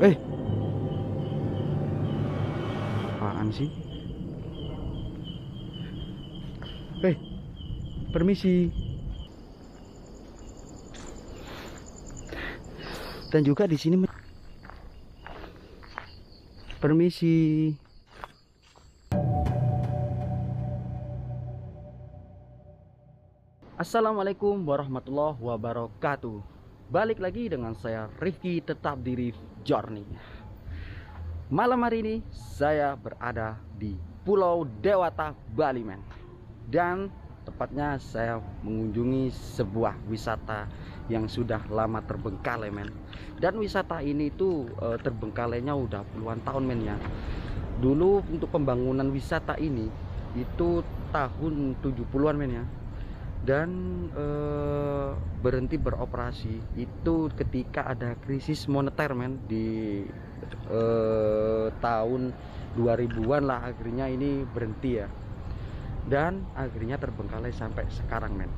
Eh, apaan sih? Eh, permisi. Dan juga di sini permisi. Assalamualaikum warahmatullahi wabarakatuh. Balik lagi dengan saya Rifki, tetap di Rif Journey. Malam hari ini saya berada di Pulau Dewata, Bali, men. Dan tepatnya saya mengunjungi sebuah wisata yang sudah lama terbengkalai, men. Dan wisata ini tuh terbengkalainya udah puluhan tahun, men, ya. Dulu untuk pembangunan wisata ini itu tahun 70-an, men, ya. Dan berhenti beroperasi itu ketika ada krisis moneter, men, di tahun 2000-an lah, akhirnya ini berhenti ya. Dan akhirnya terbengkalai sampai sekarang, men.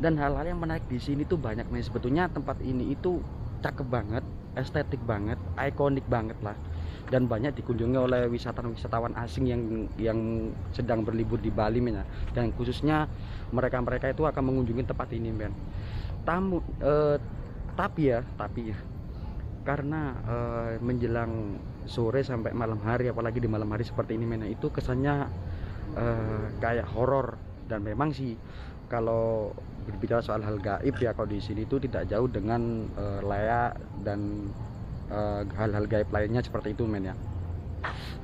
Dan hal-hal yang menarik di sini tuh banyak, men. Sebetulnya tempat ini itu cakep banget, estetik banget, ikonik banget lah, dan banyak dikunjungi oleh wisatawan-wisatawan asing yang sedang berlibur di Bali, men, ya. Dan khususnya mereka-mereka itu akan mengunjungi tempat ini, men. Tapi ya karena menjelang sore sampai malam hari, apalagi di malam hari seperti ini, men, itu kesannya kayak horor. Dan memang sih kalau berbicara soal hal gaib ya, kalau di sini itu tidak jauh dengan layak dan hal-hal gaib lainnya seperti itu, men, ya.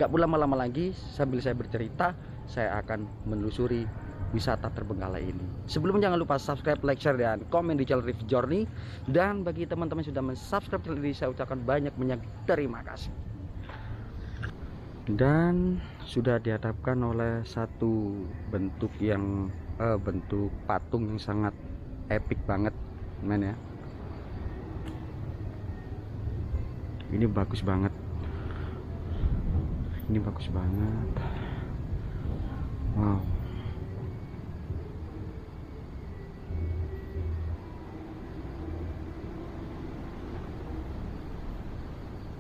Gak pula lama-lama lagi, sambil saya bercerita, saya akan menelusuri wisata terbengkalai ini. Sebelumnya jangan lupa subscribe, like, share, dan komen di channel Rif Journey. Dan bagi teman-teman yang sudah mensubscribe channel ini, saya ucapkan banyak terima kasih. Dan sudah dihadapkan oleh satu bentuk yang bentuk patung yang sangat epic banget, men, ya. Ini bagus banget. Ini bagus banget. Wow.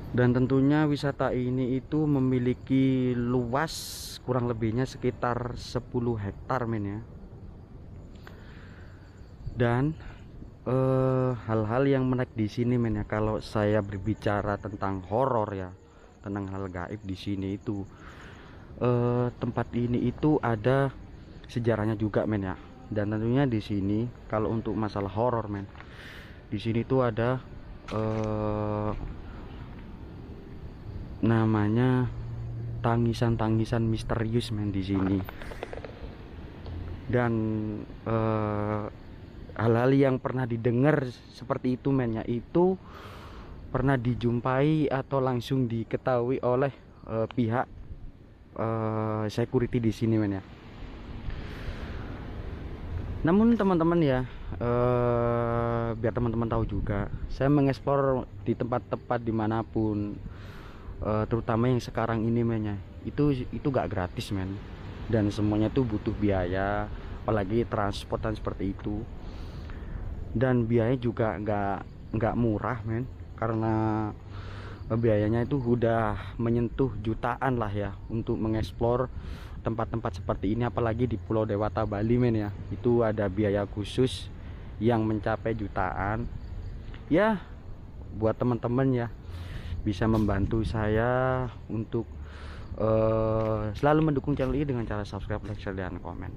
Dan tentunya wisata ini itu memiliki luas kurang lebihnya sekitar 10 hektar, men, ya. Dan hal-hal yang menarik di sini, men, ya, kalau saya berbicara tentang horor ya, tentang hal gaib di sini itu tempat ini itu ada sejarahnya juga, men, ya. Dan tentunya di sini kalau untuk masalah horor, men, di sini tuh ada namanya tangisan-tangisan misterius, men, di sini. Dan hal-hal yang pernah didengar seperti itu, men, ya, itu pernah dijumpai atau langsung diketahui oleh pihak security di sini, men, ya. Namun teman-teman ya, biar teman-teman tahu juga, saya mengeksplor di tempat-tempat dimanapun, terutama yang sekarang ini, men, ya, itu gak gratis, men. Dan semuanya tuh butuh biaya, apalagi transportan seperti itu. Dan biaya juga nggak murah, men, karena biayanya itu udah menyentuh jutaan lah ya untuk mengeksplor tempat-tempat seperti ini, apalagi di Pulau Dewata, Bali, men, ya. Itu ada biaya khusus yang mencapai jutaan. Ya, buat teman-teman ya, bisa membantu saya untuk selalu mendukung channel ini dengan cara subscribe, like, share, dan komen.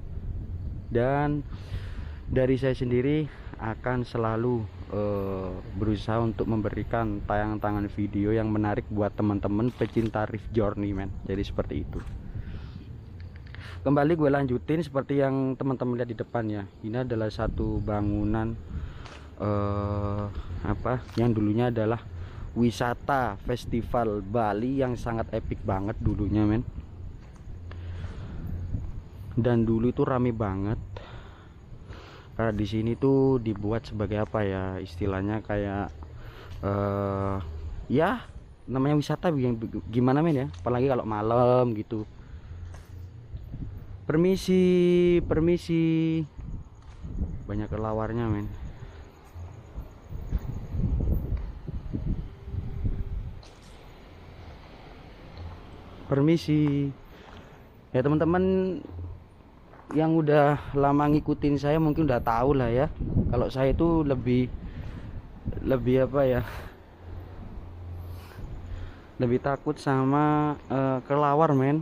Dan dari saya sendiri akan selalu berusaha untuk memberikan tayangan-tayangan video yang menarik buat teman-teman pecinta Rif Journey, men. Jadi seperti itu. Kembali gue lanjutin seperti yang teman-teman lihat di depan ya. Ini adalah satu bangunan yang dulunya adalah wisata festival Bali yang sangat epic banget dulunya, men. Dan dulu itu rame banget karena di sini tuh dibuat sebagai apa ya, istilahnya kayak ya namanya wisata gimana, men, ya, apalagi kalau malam gitu. Permisi banyak kelawarnya, men. Permisi ya teman-teman, yang udah lama ngikutin saya mungkin udah tahu lah ya, kalau saya itu lebih apa ya, lebih takut sama kelawar men,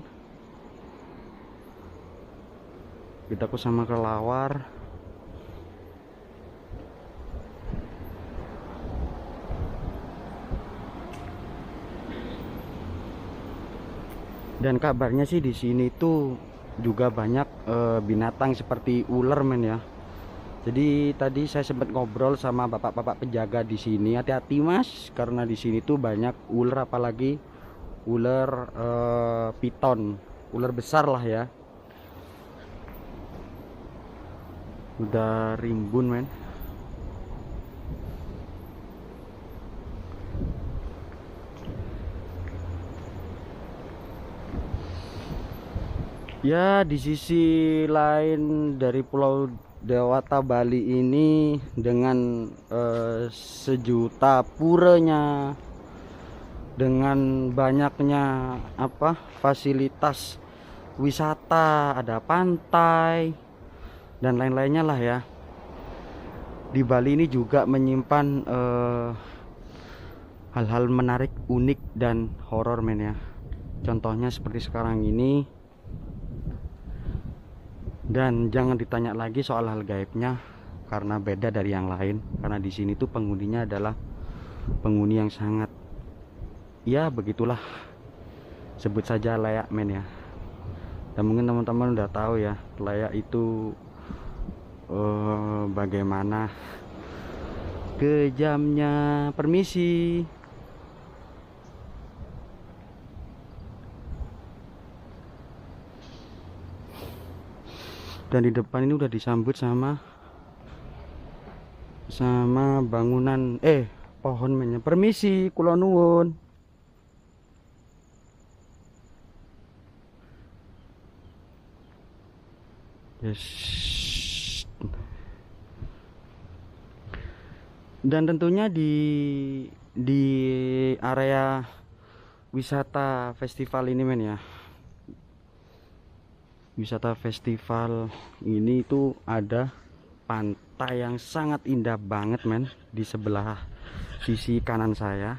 lebih takut sama kelawar. Dan kabarnya sih di sini tuh juga banyak binatang seperti ular men ya. Jadi tadi saya sempat ngobrol sama bapak-bapak penjaga di sini, hati-hati mas, karena di sini tuh banyak ular, apalagi ular piton, ular besar lah ya. Udah rimbun men. Ya, di sisi lain dari Pulau Dewata Bali ini, dengan sejuta puranya, dengan banyaknya fasilitas wisata, ada pantai dan lain-lainnya lah ya. Di Bali ini juga menyimpan hal-hal menarik, unik dan horor men ya. Contohnya seperti sekarang ini. Dan jangan ditanya lagi soal hal gaibnya, karena beda dari yang lain. Karena di sini tuh penghuninya adalah penghuni yang sangat, ya begitulah, sebut saja layak men ya. Dan mungkin teman-teman udah tahu ya, layak itu bagaimana kejamnya. Permisi. Dan di depan ini udah disambut sama bangunan pohon men. Permisi, kula nuwun. Yes. Dan tentunya di area wisata festival ini men ya, wisata festival ini itu ada pantai yang sangat indah banget men. Di sebelah sisi kanan saya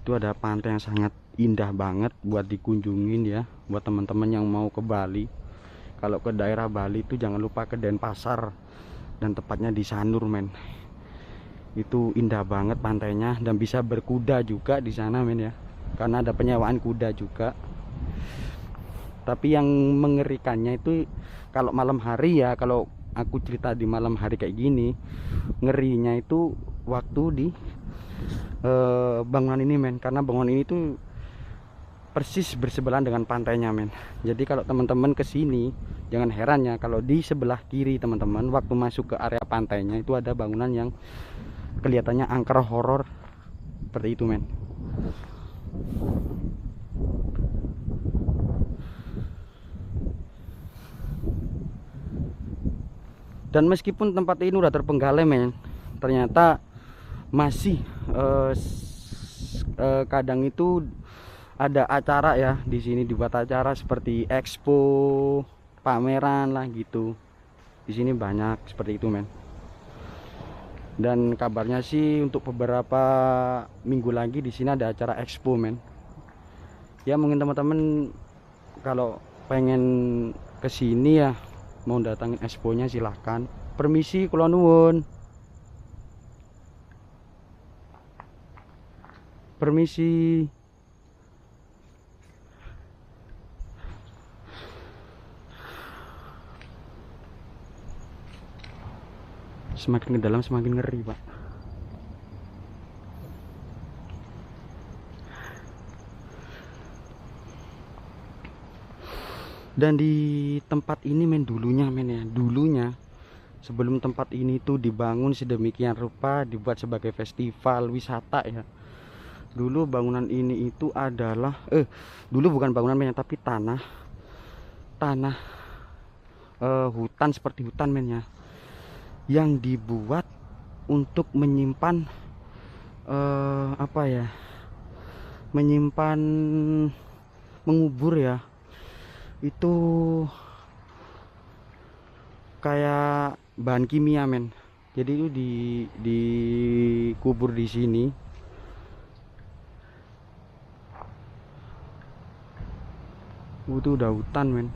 itu ada pantai yang sangat indah banget buat dikunjungin ya, buat teman-teman yang mau ke Bali. Kalau ke daerah Bali itu jangan lupa ke Denpasar, dan tepatnya di Sanur men. Itu indah banget pantainya, dan bisa berkuda juga di sana men ya, karena ada penyewaan kuda juga. Tapi yang mengerikannya itu kalau malam hari ya, kalau aku cerita di malam hari kayak gini, ngerinya itu waktu di bangunan ini men, karena bangunan ini tuh persis bersebelahan dengan pantainya men. Jadi kalau teman-teman kesini, jangan heran ya kalau di sebelah kiri teman-teman, waktu masuk ke area pantainya itu ada bangunan yang kelihatannya angker horor seperti itu men. Dan meskipun tempat ini udah terpenggalai men, ternyata masih kadang itu ada acara ya di sini, dibuat acara seperti expo, pameran lah gitu. Di sini banyak seperti itu men. Dan kabarnya sih untuk beberapa minggu lagi di sini ada acara expo men. Ya mungkin teman-teman kalau pengen kesini ya, mau datangin exponya silahkan. Permisi, kula nuwun. Permisi. Semakin ke dalam semakin ngeri pak. Dan di tempat ini men, dulunya men ya, dulunya sebelum tempat ini tuh dibangun sedemikian rupa, dibuat sebagai festival wisata ya. Dulu bangunan ini itu adalah dulu bukan bangunan men, tapi tanah hutan, seperti hutan men ya, yang dibuat untuk menyimpan menyimpan mengubur ya, itu kayak bahan kimia men. Jadi itu dikubur di sini. Itu udah hutan men.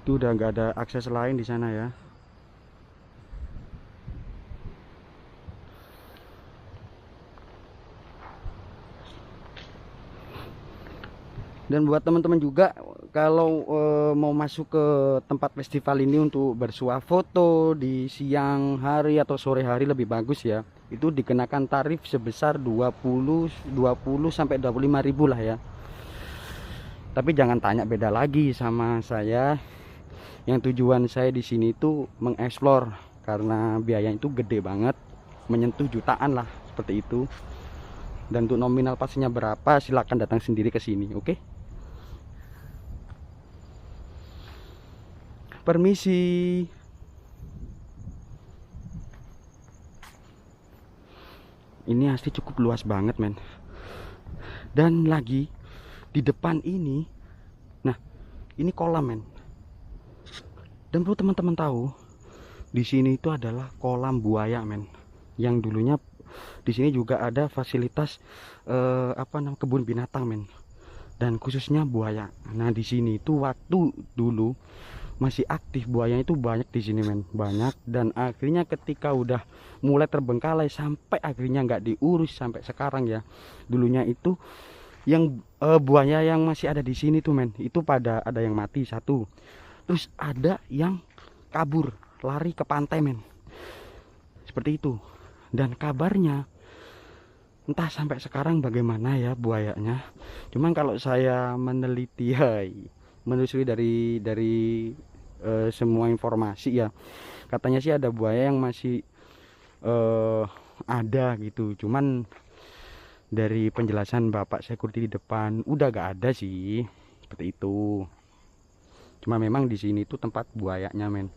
Itu udah nggak ada akses lain di sana ya. Dan buat teman-teman juga kalau mau masuk ke tempat festival ini untuk bersuah foto di siang hari atau sore hari lebih bagus ya. Itu dikenakan tarif sebesar 20 sampai 25.000 lah ya. Tapi jangan tanya beda lagi sama saya. Yang tujuan saya di sini itu mengeksplor karena biayanya itu gede banget, menyentuh jutaan lah seperti itu. Dan untuk nominal pastinya berapa silahkan datang sendiri ke sini, oke? Permisi. Ini asli cukup luas banget men. Dan lagi di depan ini, nah ini kolam men. Dan perlu teman-teman tahu, di sini itu adalah kolam buaya men. Yang dulunya di sini juga ada fasilitas kebun binatang men. Dan khususnya buaya. Nah di sini itu waktu dulu masih aktif buayanya itu banyak di sini men, banyak. Dan akhirnya ketika udah mulai terbengkalai sampai akhirnya nggak diurus sampai sekarang ya. Dulunya itu yang buaya yang masih ada di sini tuh men, itu pada ada yang mati satu, terus ada yang kabur lari ke pantai men, seperti itu. Dan kabarnya entah sampai sekarang bagaimana ya buayanya. Cuman kalau saya meneliti menelusuri dari semua informasi ya, katanya sih ada buaya yang masih ada gitu. Cuman dari penjelasan bapak security di depan udah gak ada sih, seperti itu. Cuma memang di sini tuh tempat buayanya men,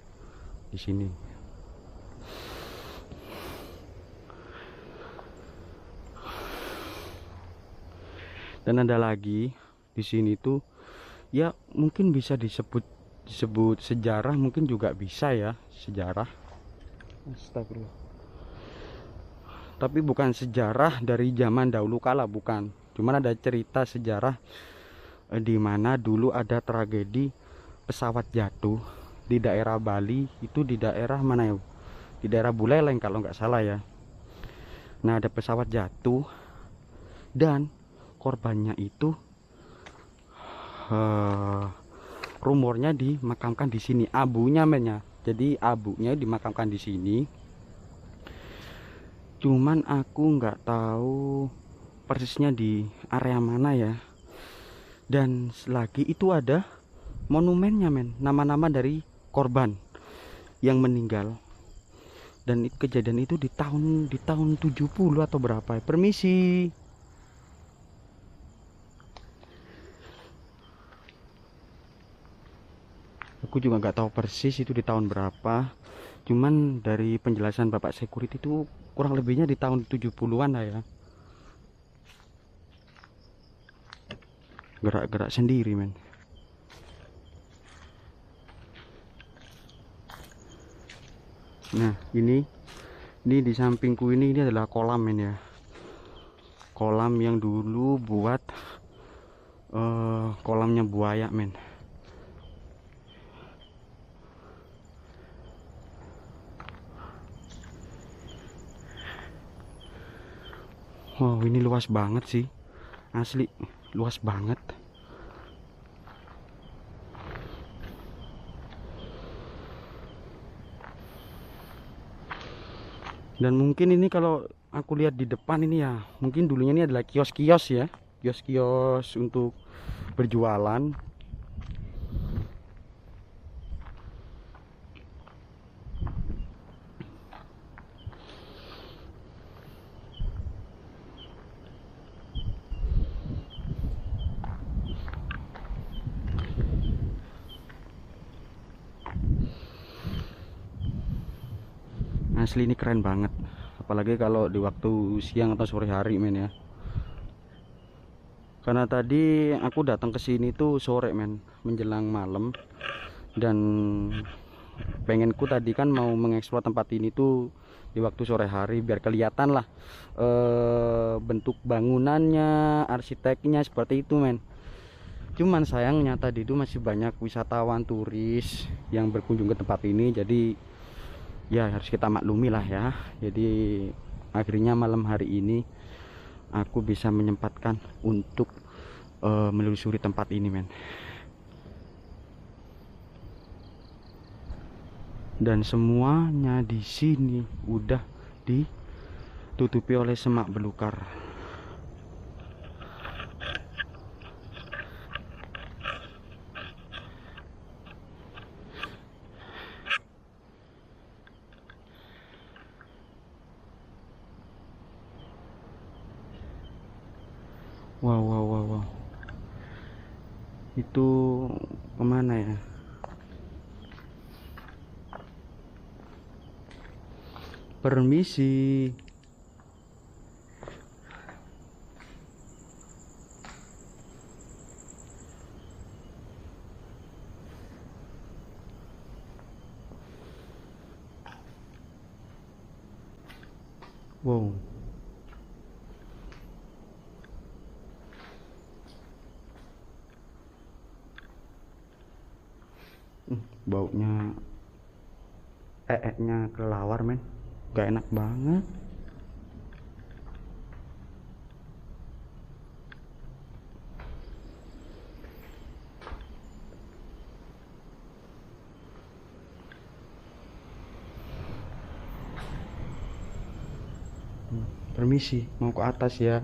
di sini. Dan ada lagi di sini tuh ya, mungkin bisa disebut sejarah, mungkin juga bisa ya sejarah. Astagfirullah. Tapi bukan sejarah dari zaman dahulu kala, bukan. Cuman ada cerita sejarah di mana dulu ada tragedi pesawat jatuh di daerah Bali, itu di daerah mana ya? Di daerah Buleleng kalau nggak salah ya. Nah ada pesawat jatuh dan korbannya itu rumornya dimakamkan di sini, abunya men ya. Jadi abunya dimakamkan di sini. Cuman aku nggak tahu persisnya di area mana ya. Dan lagi itu ada monumennya men, nama-nama dari korban yang meninggal. Dan kejadian itu di tahun 70 atau berapa ya. Permisi. Aku juga nggak tahu persis itu di tahun berapa. Cuman dari penjelasan bapak security itu kurang lebihnya di tahun 70-an lah ya. Gerak-gerak sendiri men. Nah ini di sampingku ini adalah kolam men ya. Kolam yang dulu buat kolamnya buaya men. Wow ini luas banget sih, asli luas banget. Dan mungkin ini kalau aku lihat di depan ini ya, mungkin dulunya ini adalah kios-kios ya, kios-kios untuk berjualan. Asli ini keren banget, apalagi kalau di waktu siang atau sore hari men ya. Karena tadi aku datang ke sini tuh sore men, menjelang malam, dan pengenku tadi kan mau mengeksplor tempat ini tuh di waktu sore hari biar kelihatan lah bentuk bangunannya, arsiteknya seperti itu men. Cuman sayangnya tadi itu masih banyak wisatawan turis yang berkunjung ke tempat ini, jadi ya harus kita maklumi lah ya. Jadi akhirnya malam hari ini aku bisa menyempatkan untuk menelusuri tempat ini men. Dan semuanya di sini udah ditutupi oleh semak belukar. Wow, wow, wow, wow. Itu kemana ya? Permisi. Wow. Baunya kelawar men, gak enak banget. Permisi, mau ke atas ya.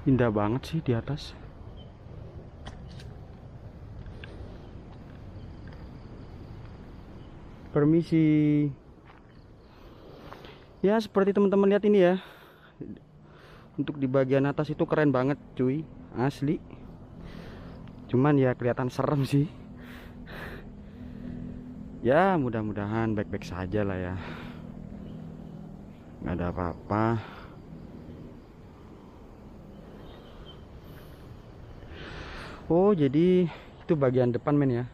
Indah banget sih di atas. Permisi. Ya seperti teman-teman lihat ini ya, untuk di bagian atas itu keren banget cuy, asli. Cuman ya kelihatan serem sih. Ya mudah-mudahan baik-baik saja lah ya, nggak ada apa-apa. Oh jadi itu bagian depan men ya,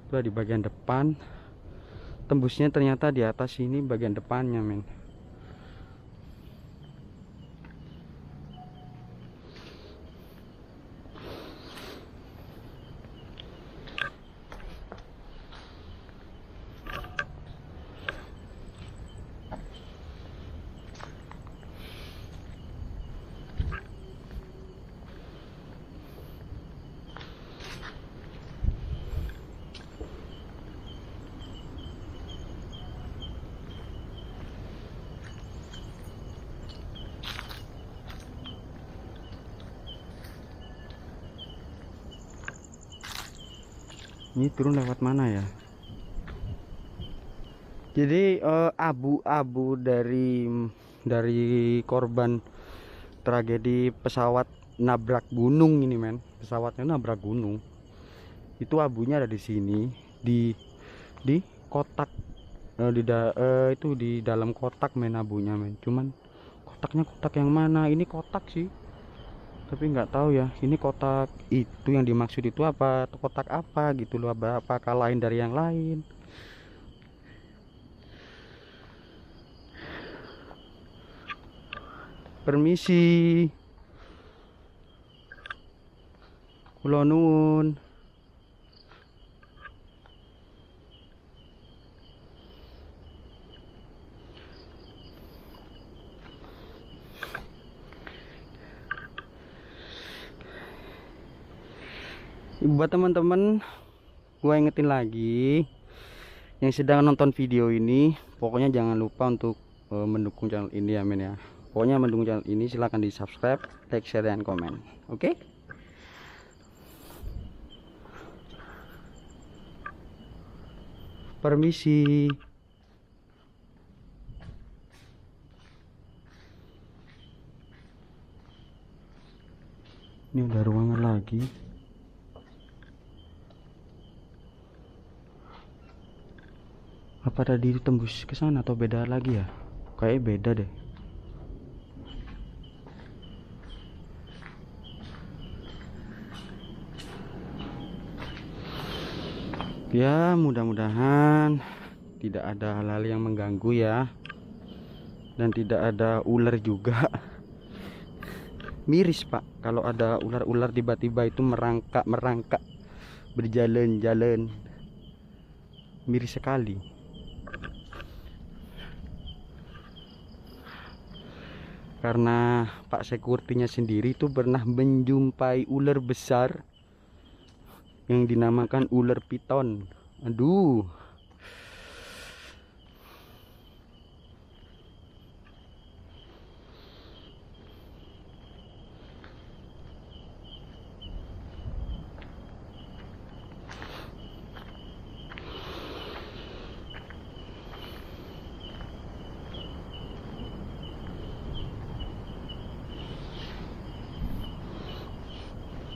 itu di bagian depan. Tembusnya ternyata di atas ini bagian depannya men. Ini turun lewat mana ya? Jadi abu-abu dari korban tragedi pesawat nabrak gunung ini men. Pesawatnya nabrak gunung. Itu abunya ada di sini, di kotak, itu di dalam kotak men abunya men. Cuman kotaknya kotak yang mana? Ini kotak sih, tapi nggak tahu ya ini kotak itu yang dimaksud itu apa, kotak apa gitu loh, apakah lain dari yang lain. Permisi, kula nuwun. Buat teman-teman, gua ingetin lagi yang sedang nonton video ini, pokoknya jangan lupa untuk mendukung channel ini ya men ya. Pokoknya mendukung channel ini silahkan di subscribe, like, share, dan komen. Oke? Permisi. Ini udah ruangan lagi. Apa tadi tembus ke sana atau beda lagi ya? Kayak beda deh. Ya, mudah-mudahan tidak ada hal-hal yang mengganggu ya. Dan tidak ada ular juga. Miris Pak kalau ada ular-ular tiba-tiba itu merangkak berjalan-jalan. Miris sekali. Karena Pak Security-nya sendiri itu pernah menjumpai ular besar yang dinamakan ular piton. Aduh.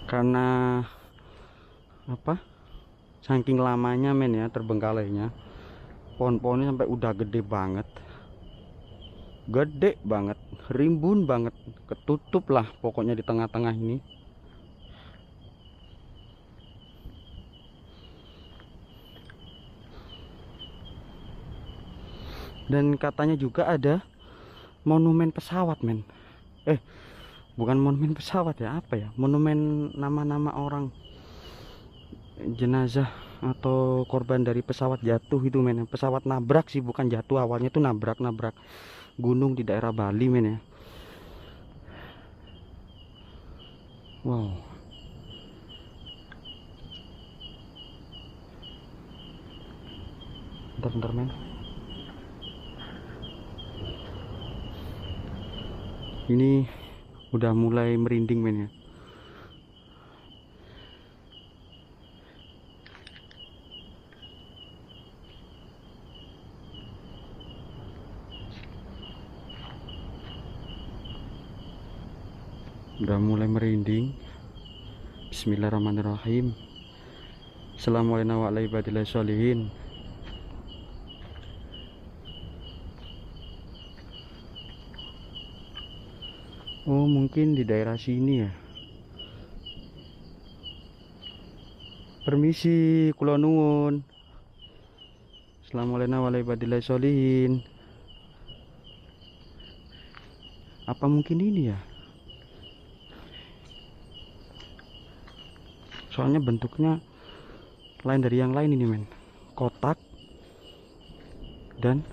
Karena apa? Saking lamanya men ya terbengkalainya. Pohon-pohonnya sampai udah gede banget. Gede banget, rimbun banget. Ketutup lah pokoknya di tengah-tengah ini. Dan katanya juga ada monumen pesawat men. Bukan monumen pesawat ya, apa ya, monumen nama-nama orang, jenazah atau korban dari pesawat jatuh itu men. Pesawat nabrak sih, bukan jatuh, awalnya tuh nabrak gunung di daerah Bali men ya. Wow. Bentar men. Ini udah mulai merinding men ya. Udah mulai merinding. Bismillahirrahmanirrahim. Assalamualaikum warahmatullahi wabarakatuh. Oh, mungkin di daerah sini ya. Permisi, kula nuwun. Assalamualaikum warahmatullahi wabarakatuh. Apa mungkin ini ya? Soalnya bentuknya lain dari yang lain ini men. Kotak dan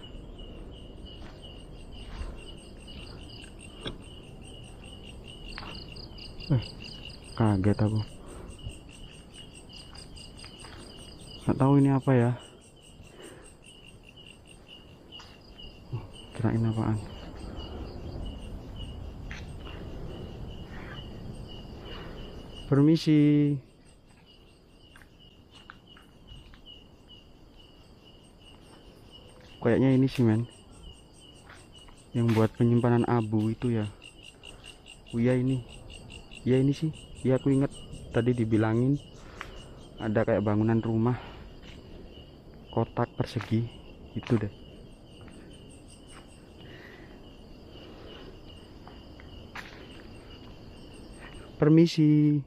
kaget aku. Nggak tahu ini apa ya. Kirain apaan. Permisi. Kayaknya ini sih men, yang buat penyimpanan abu itu ya. Oh iya ini. Ya ini sih. Ya aku inget tadi dibilangin ada kayak bangunan rumah kotak persegi itu deh. Permisi.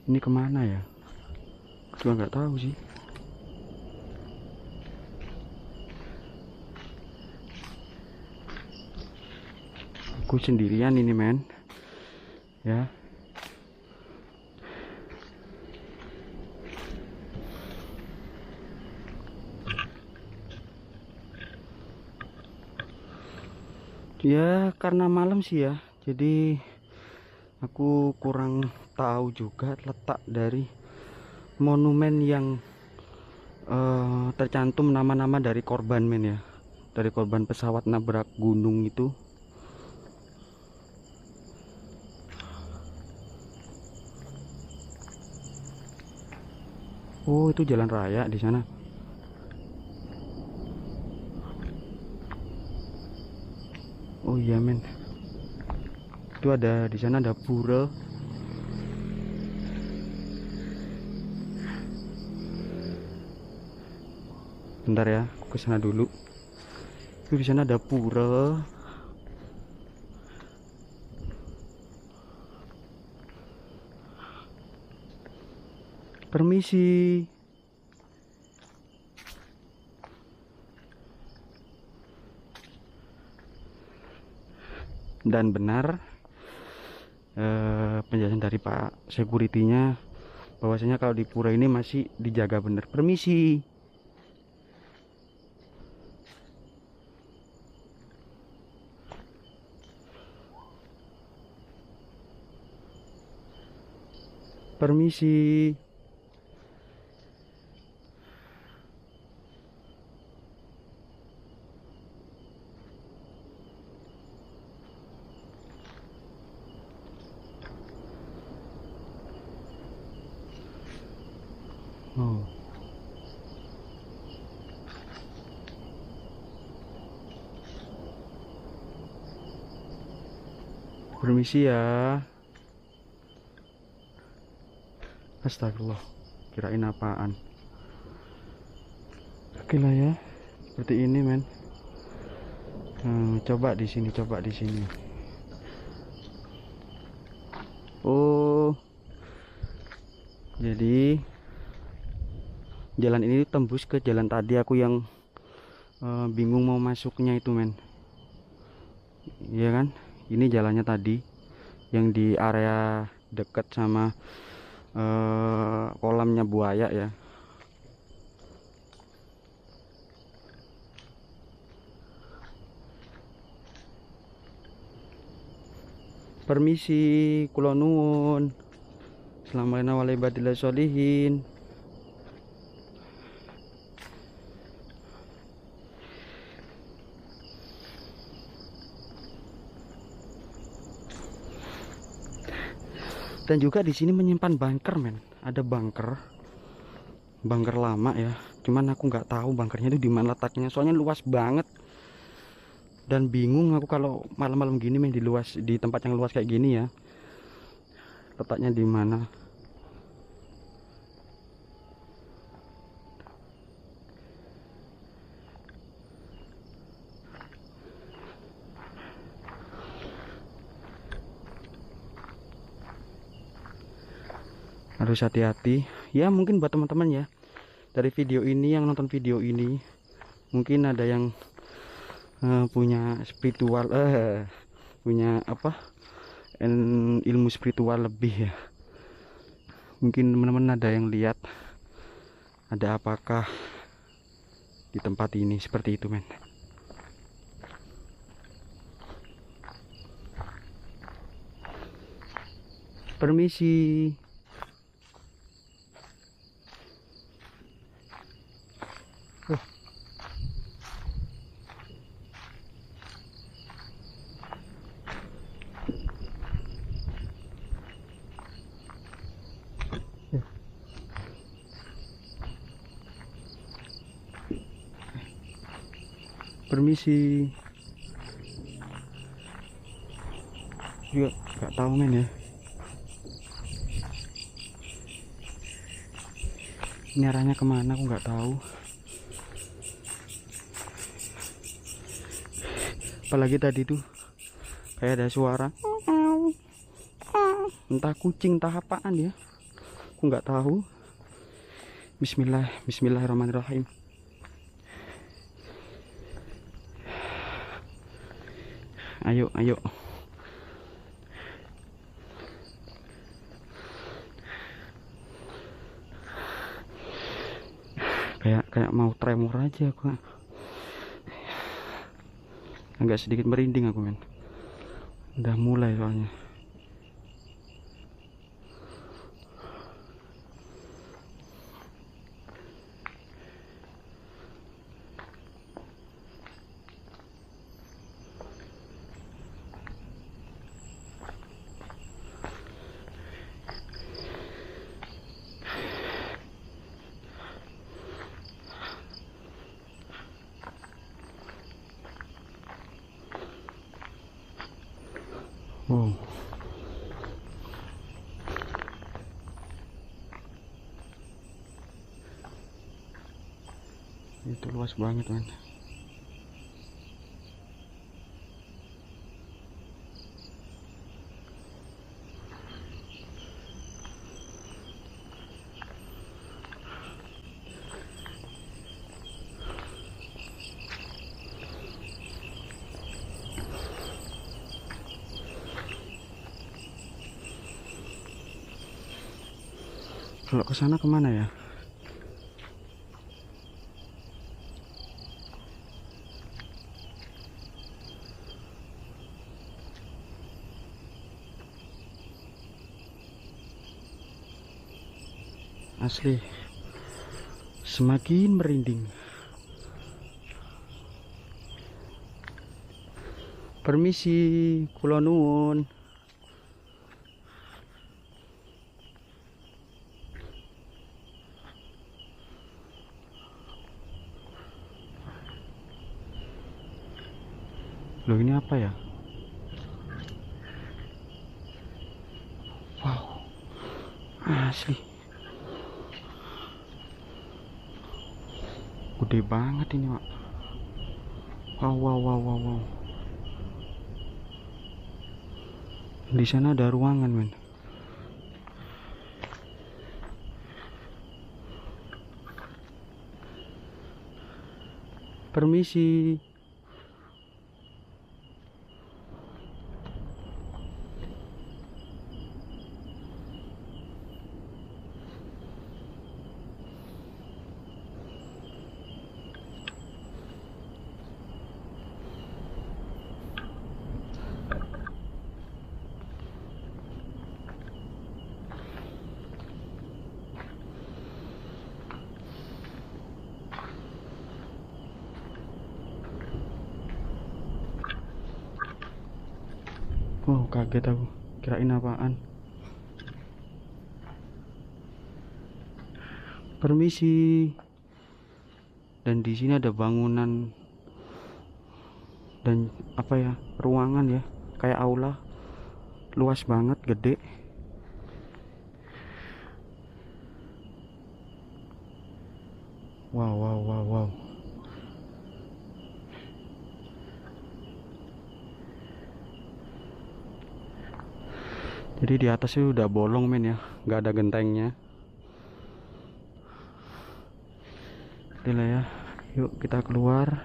Ini kemana ya? Juga nggak tahu sih. Aku sendirian ini men. Ya. Ya karena malam sih ya. Jadi aku kurang tahu juga letak dari monumen yang tercantum nama-nama dari korban men ya, dari korban pesawat nabrak gunung itu. Oh itu jalan raya di sana. Oh iya men, itu ada di sana ada pura. Bentar ya, aku ke sana dulu. Di sana ada pura. Permisi. Dan benar penjelasan dari Pak Security-nya bahwasanya kalau di pura ini masih dijaga benar. Permisi. Permisi. Oh. Permisi ya. Astagfirullah. Kirain apaan. Oke lah ya. Seperti ini, men. Coba di sini, coba di sini. Oh. Jadi jalan ini tembus ke jalan tadi aku yang bingung mau masuknya itu, men. Iya kan? Ini jalannya tadi yang di area dekat sama kolamnya buaya ya. Permisi, kula nuwun. Selamat wal ibadillah sholihin. Dan juga di sini menyimpan bunker, men. Ada bunker lama ya. Cuman aku nggak tahu bunkernya itu di mana letaknya. Soalnya luas banget. Dan bingung aku kalau malam-malam gini, men, di tempat yang luas kayak gini ya. Letaknya di mana? Harus hati-hati ya. Mungkin buat teman-teman ya, dari video ini, yang nonton video ini mungkin ada yang punya spiritual, punya apa, ilmu spiritual lebih ya. Mungkin teman-teman ada yang lihat ada apakah di tempat ini, seperti itu, men. Permisi. Permisi. Juga nggak tahu, men ya. Ini arahnya kemana aku nggak tahu. Apalagi tadi tuh kayak ada suara, entah kucing entah apaan ya, aku nggak tahu. Bismillahirrahmanirrahim. Ayo, ayo. Kayak mau tremor aja aku. Agak sedikit merinding aku, men. Udah mulai soalnya. Wow. Itu luas banget men. Kalau ke sana kemana ya? Asli semakin merinding. Permisi, kula nuwun. Loh, ini apa ya? Wow, asli gede banget ini, Pak. Wow, wow, wow, wow, wow. Di sana ada ruangan, men. Permisi. Oh, kaget aku. Kirain apaan. Permisi. Dan di sini ada bangunan dan apa ya? Ruangan ya, kayak aula. Luas banget, gede. Wow, wow, wow, wow. Jadi di atasnya udah bolong men ya, nggak ada gentengnya. Itulah ya, yuk kita keluar.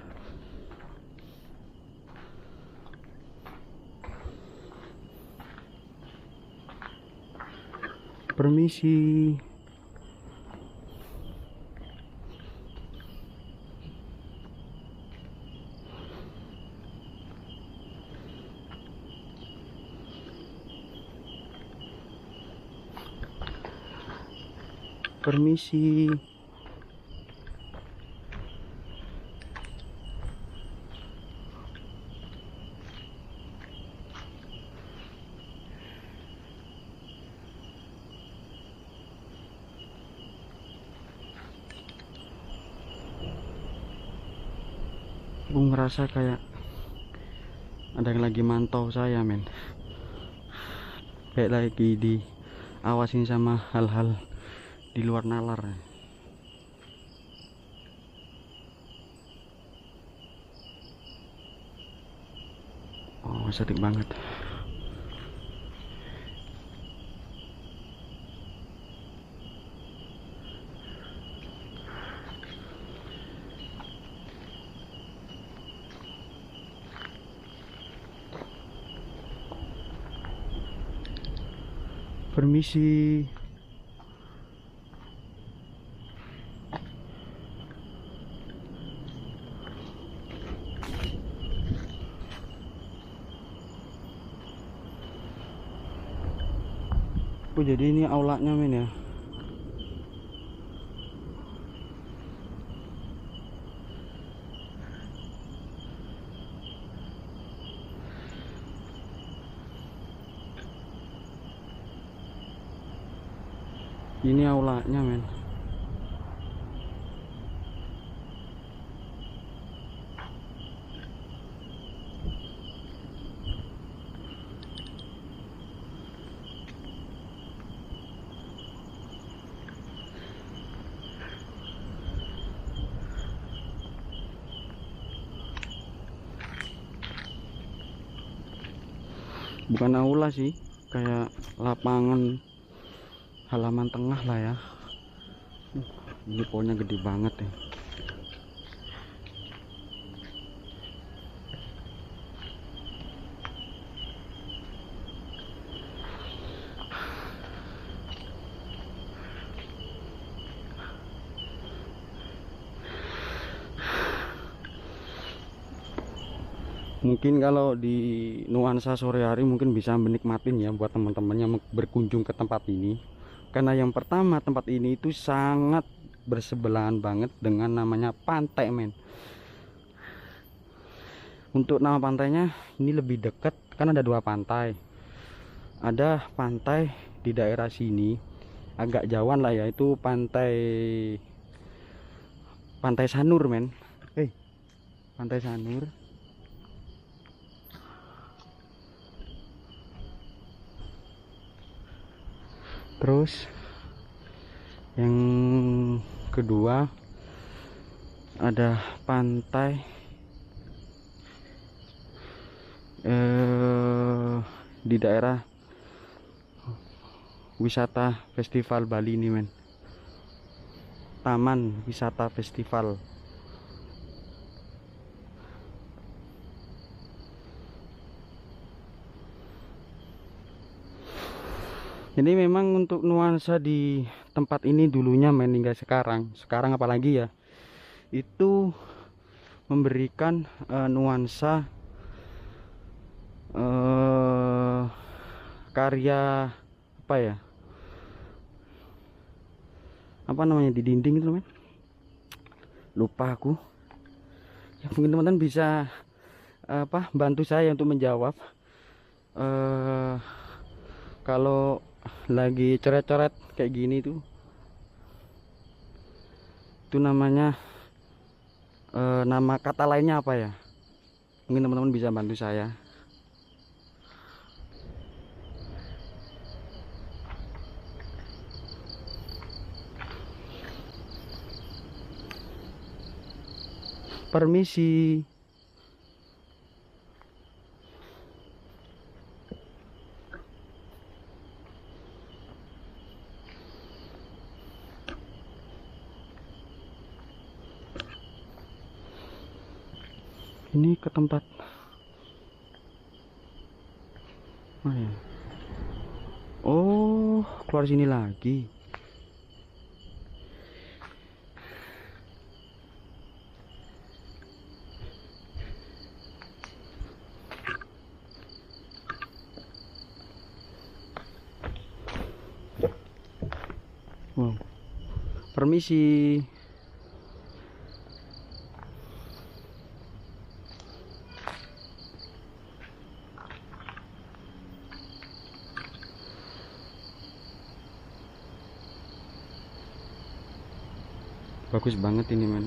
Permisi. Permisi. Aku ngerasa kayak ada yang lagi mantau saya men, kayak lagi diawasin sama hal-hal di luar nalar. Oh, serik banget. Permisi. Oh, jadi ini aulanya men ya. Ini aulanya men. bukan aula sih, kayak lapangan halaman tengah lah ya. Ini pohonnya gede banget ya. Mungkin kalau di nuansa sore hari mungkin bisa menikmatin ya buat teman-teman yang berkunjung ke tempat ini. Karena yang pertama, tempat ini itu sangat bersebelahan banget dengan namanya pantai, men. Untuk nama pantainya ini lebih dekat, kan ada dua pantai. Ada pantai di daerah sini agak jauhan lah ya, itu pantai Sanur, men. Pantai Sanur. Terus yang kedua ada pantai di daerah wisata festival Bali ini, men. Taman wisata festival. Jadi memang untuk nuansa di tempat ini dulunya, men, hingga sekarang apalagi ya, itu memberikan nuansa karya apa ya, apa namanya, di dinding itu, men, lupa aku ya. Mungkin teman-teman bisa bantu saya untuk menjawab kalau lagi coret-coret kayak gini tuh, itu namanya nama kata lainnya apa ya? Mungkin teman-teman bisa bantu saya. Permisi. Ini ke tempat mana ya? Oh, keluar sini lagi. Wow. Permisi. Bagus banget ini, men.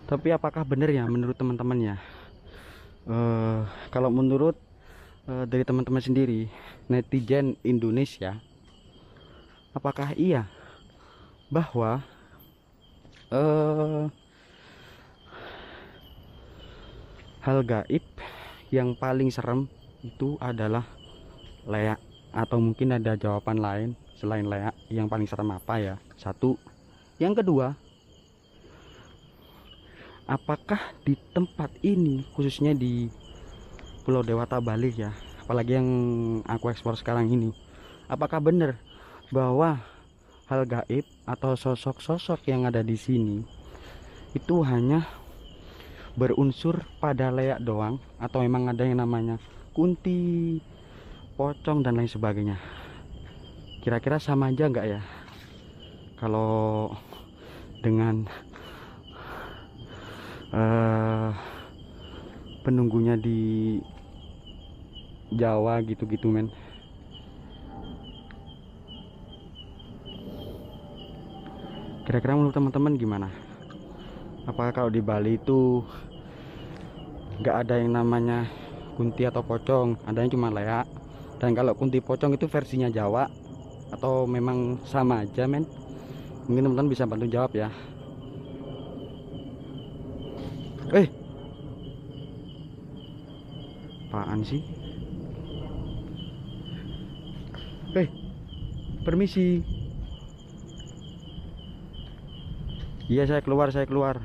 Tapi apakah benar ya menurut teman-teman ya? Kalau menurut dari teman-teman sendiri, netizen Indonesia, apakah iya bahwa hal gaib yang paling serem itu adalah leak? Atau mungkin ada jawaban lain selain leak? Yang paling serem apa ya? Satu. Yang kedua, apakah di tempat ini, khususnya di Pulau Dewata Bali ya, apalagi yang aku eksplor sekarang ini, apakah benar bahwa hal gaib atau sosok-sosok yang ada di sini itu hanya berunsur pada leak doang, atau memang ada yang namanya kunti, pocong dan lain sebagainya? Kira-kira sama aja nggak ya kalau dengan penunggunya di Jawa gitu-gitu men. Kira-kira menurut teman-teman gimana? Apakah kalau di Bali itu nggak ada yang namanya kunti atau pocong, adanya cuma leak? Dan kalau kunti pocong itu versinya Jawa atau memang sama aja men? Mungkin teman-teman bisa bantu jawab ya. Apaan sih? Permisi. Iya, saya keluar. Saya keluar.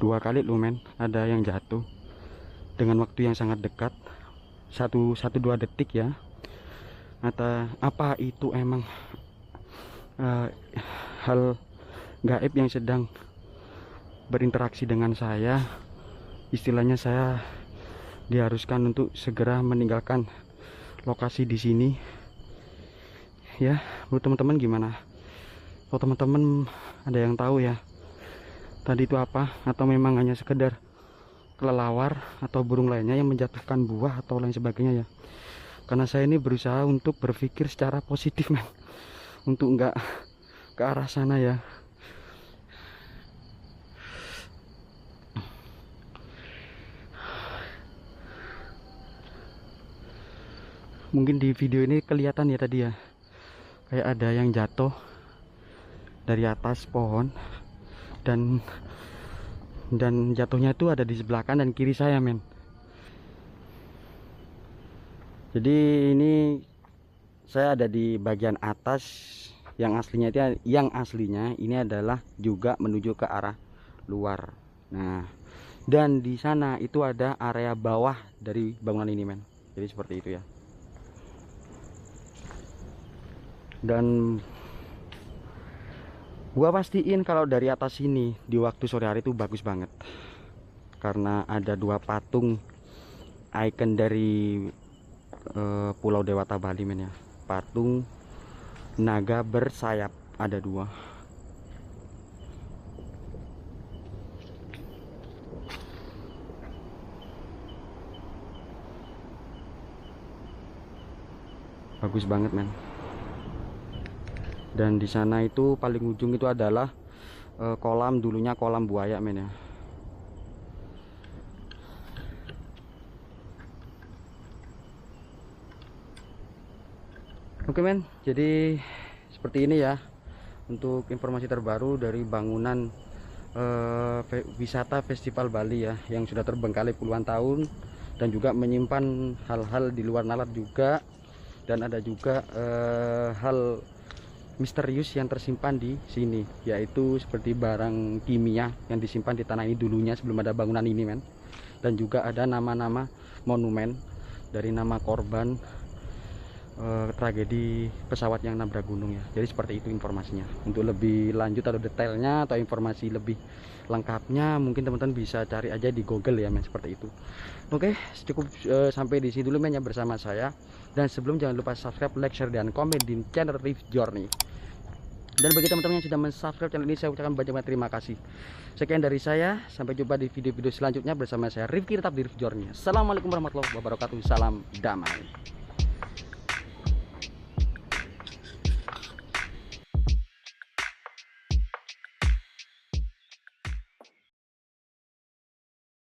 Dua kali lu men, ada yang jatuh dengan waktu yang sangat dekat, 1-2 detik ya. Atau apa itu emang hal gaib yang sedang berinteraksi dengan saya? Istilahnya saya diharuskan untuk segera meninggalkan lokasi di sini. Ya, menurut teman-teman gimana? Kalau teman-teman ada yang tahu ya, tadi itu apa? Atau memang hanya sekedar kelelawar atau burung lainnya yang menjatuhkan buah atau lain sebagainya ya? Karena saya ini berusaha untuk berpikir secara positif men, untuk enggak ke arah sana ya. Mungkin di video ini kelihatan ya tadi ya, kayak ada yang jatuh dari atas pohon, dan jatuhnya itu ada di sebelah kanan dan kiri saya men. Jadi ini saya ada di bagian atas, yang aslinya ini adalah juga menuju ke arah luar. Nah, dan di sana itu ada area bawah dari bangunan ini men. Jadi seperti itu ya. Dan gua pastiin kalau dari atas sini di waktu sore hari itu bagus banget, karena ada dua patung ikon dari Pulau Dewata Bali men ya. Patung naga bersayap ada dua. Bagus banget men. Dan di sana itu paling ujung itu adalah kolam, dulunya kolam buaya men ya. Oke men, jadi seperti ini ya untuk informasi terbaru dari bangunan wisata Festival Bali ya, yang sudah terbengkalai puluhan tahun dan juga menyimpan hal-hal di luar nalar juga. Dan ada juga hal misterius yang tersimpan di sini, yaitu seperti barang kimia yang disimpan di tanah ini dulunya sebelum ada bangunan ini men. Dan juga ada nama-nama monumen dari nama korban tragedi pesawat yang nabrak gunung ya. Jadi seperti itu informasinya. Untuk lebih lanjut atau detailnya atau informasi lebih lengkapnya mungkin teman-teman bisa cari aja di Google ya men, seperti itu. Oke, cukup sampai di sini dulu men ya bersama saya. Dan sebelum, jangan lupa subscribe, like, share, dan komen di channel Rifki Journey. Dan bagi teman-teman yang sudah mensubscribe channel ini, saya ucapkan banyak terima kasih. Sekian dari saya, sampai jumpa di video-video selanjutnya bersama saya Rifki, tetap di Rifki Journey. Assalamualaikum warahmatullahi wabarakatuh, salam damai.